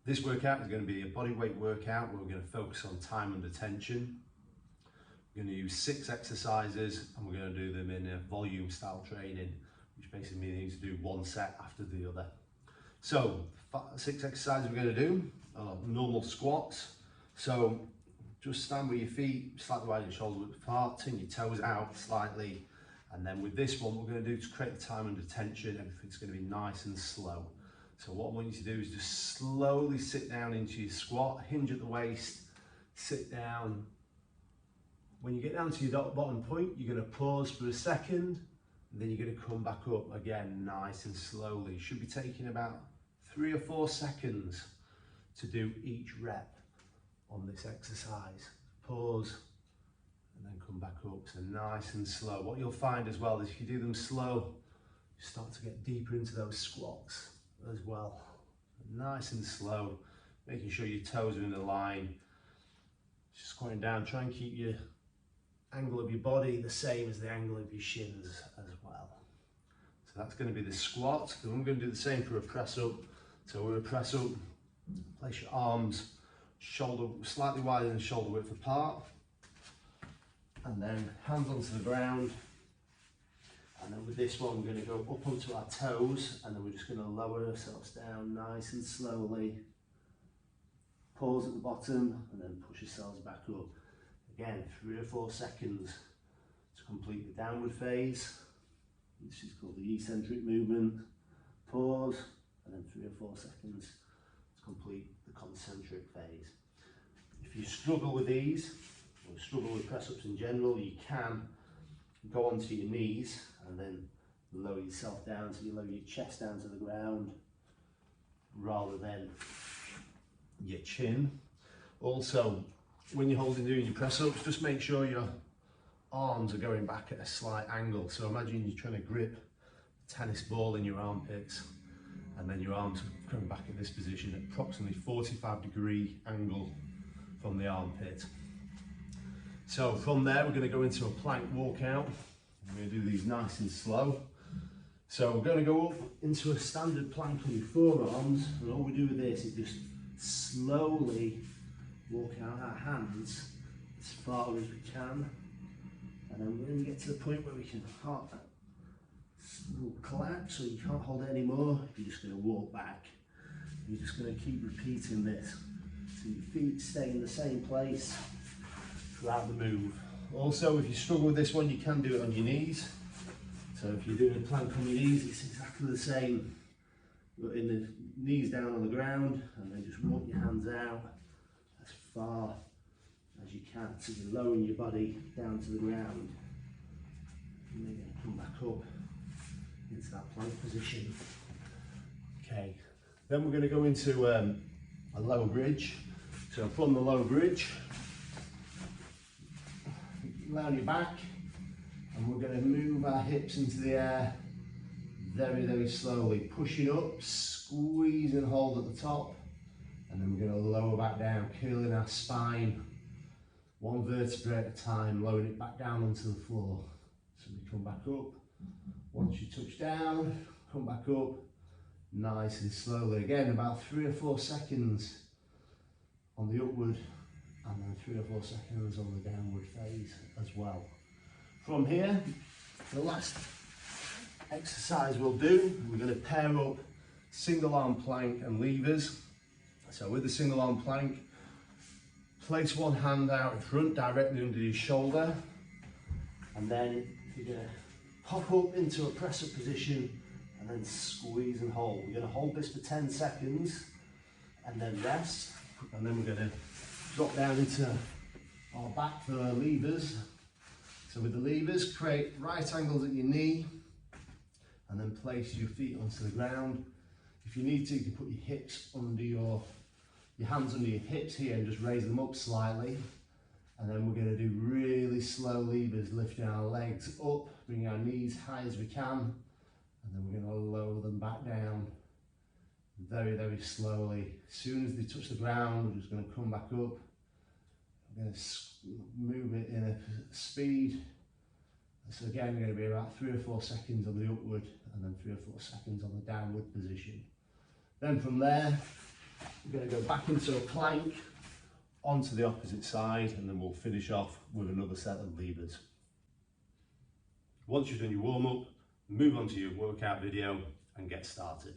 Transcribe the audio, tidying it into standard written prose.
This workout is going to be a body weight workout where we're going to focus on time under tension. We're going to use 6 exercises and we're going to do them in a volume style training, which basically means to do one set after the other. So 6 exercises we're going to do are normal squats. So just stand with your feet slightly wide, your shoulders width apart, turn your toes out slightly. And then with this one, what we're going to do to create the time under tension, everything's going to be nice and slow. So what I want you to do is just slowly sit down into your squat, hinge at the waist, sit down. When you get down to your bottom point, you're going to pause for a second, and then you're going to come back up again, nice and slowly. You should be taking about 3 or 4 seconds to do each rep on this exercise. Pause, and then come back up, so nice and slow. What you'll find as well is if you do them slow, you start to get deeper into those squats as well. Nice and slow, making sure your toes are in a line. Just squatting down, try and keep your angle of your body the same as the angle of your shins as well. So that's going to be the squat. Then we're going to do the same for a press up. So we're a press up, place your arms shoulder slightly wider than shoulder width apart, and then hands onto the ground. And then with this one, we're going to go up onto our toes, and then we're just going to lower ourselves down nice and slowly. Pause at the bottom, and then push yourselves back up. Again, 3 or 4 seconds to complete the downward phase. This is called the eccentric movement. Pause, and then 3 or 4 seconds to complete the concentric phase. If you struggle with these, or struggle with press-ups in general, you can go onto your knees and then lower yourself down, so you lower your chest down to the ground rather than your chin. Also, when you're doing your press-ups, just make sure your arms are going back at a slight angle. So imagine you're trying to grip a tennis ball in your armpits, and then your arms are going back at this position at approximately 45-degree angle from the armpit. So from there, we're going to go into a plank walkout. We're going to do these nice and slow. So we're going to go up into a standard plank on your forearms, and all we do with this is just slowly walk out our hands as far as we can, and then when we get to the point where we can collapse, so you can't hold it anymore, you're just going to walk back. You're just going to keep repeating this, so your feet stay in the same place throughout the move. Also, if you struggle with this one, you can do it on your knees. So if you're doing a plank on your knees, it's exactly the same. Put in the knees down on the ground, and then just walk your hands out as far as you can, so you're lowering your body down to the ground, and then come back up into that plank position. Okay, then we're going to go into a low bridge. So from the low bridge, lay on your back, and we're going to move our hips into the air very, very slowly, pushing up, squeeze and hold at the top, and then we're going to lower back down, curling our spine, 1 vertebrae at a time, lowering it back down onto the floor. So we come back up. Once you touch down, come back up, nice and slowly. Again, about 3 or 4 seconds on the upward, and then 3 or 4 seconds on the downward phase as well. From here, the last exercise we'll do, we're going to pair up single arm plank and levers. So with the single arm plank, place one hand out in front directly under your shoulder, and then you're going to pop up into a press up position and then squeeze and hold. We're going to hold this for 10 seconds and then rest, and then we're going to drop down into our back for our levers. So with the levers, create right angles at your knee, and then place your feet onto the ground. If you need to, you can put your hips under your hands under your hips here and just raise them up slightly. And then we're going to do really slow levers, lifting our legs up, bring our knees high as we can, and then we're going to lower them back down very, very slowly. As soon as they touch the ground, we're just going to come back up. We're going to move it in a speed. So again, we're going to be about 3 or 4 seconds on the upward, and then 3 or 4 seconds on the downward position. Then from there, We're going to go back into a plank, onto the opposite side, and then we'll finish off with another set of levers. Once you've done your warm-up, move on to your workout video and get started.